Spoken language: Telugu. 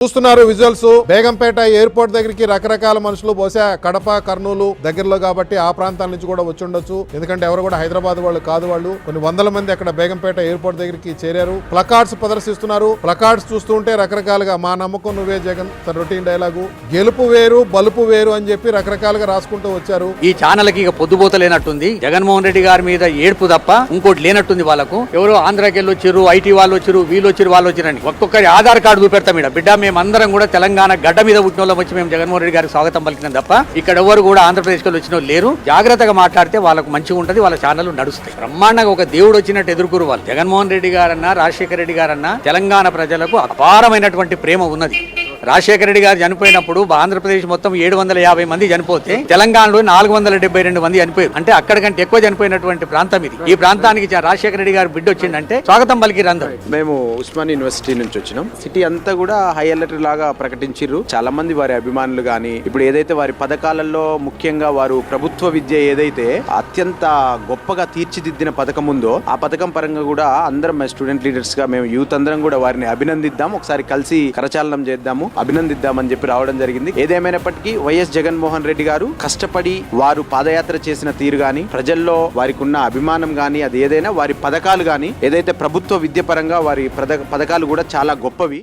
చూస్తున్నారు విజువల్స్. బేగంపేట ఎయిర్పోర్ట్ దగ్గరికి రకరకాల మనుషులు, బహుశా కడప, కర్నూలు దగ్గరలో కాబట్టి ఆ ప్రాంతాల నుంచి కూడా వచ్చి ఉండొచ్చు. ఎందుకంటే ఎవరు కూడా హైదరాబాద్ వాళ్ళు కాదు. వాళ్ళు కొన్ని వందల మంది అక్కడ బేగంపేట ఎయిర్పోర్ట్ దగ్గరికి చేరారు. ప్లకార్డ్స్ ప్రదర్శిస్తున్నారు. ప్లకార్డ్స్ చూస్తుంటే రకరకాలుగా మా నమ్మకం నువ్వే జగన్, రొటీన్ డైలాగు, గెలుపు వేరు బలుపు వేరు అని చెప్పి రకరకాలుగా రాసుకుంటూ వచ్చారు. ఈ ఛానల్ కి ఇక పొద్దుపోత లేనట్టుంది. జగన్మోహన్ రెడ్డి గారి మీద ఏడుపు తప్ప ఇంకోటి లేనట్టుంది. వాళ్ళకు ఎవరు ఆంధ్రాకి వెళ్ళి వచ్చారు, ఐటీ వాళ్ళు వచ్చారు, వీళ్ళు వచ్చారు, వాళ్ళు వచ్చారని ఒక్కొక్కరి ఆధార్ కార్డు చూపెడతాం. బిడ్డ మేమందరం కూడా తెలంగాణ గడ్డ మీద పుట్టిన వాళ్ళం వచ్చి మేము జగన్మోహన్ రెడ్డి గారికి స్వాగతం పలికినాం తప్ప ఇక్కడ ఎవరు కూడా ఆంధ్రప్రదేశ్ లో వచ్చిన లేరు. జాగ్రత్తగా మాట్లాడితే వాళ్ళకు మంచిగా ఉంటది, వాళ్ళ ఛానల్ నడుస్తాయి. బ్రహ్మాండంగా ఒక దేవుడు వచ్చినట్టు ఎదుర్కొరు వాళ్ళు. జగన్మోహన్ రెడ్డి గారన్నా, రాజశేఖర రెడ్డి గారన్నా తెలంగాణ ప్రజలకు అపారమైనటువంటి ప్రేమ ఉన్నది. రాజశేఖర రెడ్డి గారు చనిపోయినప్పుడు ఆంధ్రప్రదేశ్ మొత్తం 750 మంది చనిపోతే తెలంగాణలో 472 మంది చనిపోయారు. అంటే అక్కడికంటే ఎక్కువ చనిపోయినటువంటి ప్రాంతం ఇది. ఈ ప్రాంతానికి రాజశేఖర రెడ్డి గారు బిడ్డ వచ్చిందంటే స్వాగతం పలికిరు అందరూ. మేము ఉస్మానియా యూనివర్సిటీ నుంచి వచ్చినాం. సిటీ అంతా కూడా హై అలర్ట్ లాగా ప్రకటించారు. చాలా మంది వారి అభిమానులు గాని ఇప్పుడు ఏదైతే వారి పథకాలలో ముఖ్యంగా వారు ప్రభుత్వ విద్య ఏదైతే అత్యంత గొప్పగా తీర్చిదిద్దిన పథకం ఉందో ఆ పథకం పరంగా కూడా అందరం స్టూడెంట్ లీడర్స్ గా మేము యూత్ అందరం కూడా వారిని అభినందిద్దాం, ఒకసారి కలిసి కరచాలనం చేద్దాము, అభినందిద్దామని చెప్పి రావడం జరిగింది. ఏదేమైనప్పటికీ వైఎస్ జగన్మోహన్ రెడ్డి గారు కష్టపడి వారు పాదయాత్ర చేసిన తీరు గాని, ప్రజల్లో వారికి ఉన్న అభిమానం గాని, అది ఏదైనా వారి పథకాలు గాని, ఏదైతే ప్రభుత్వ విద్య పరంగా వారి పథకాలు కూడా చాలా గొప్పవి.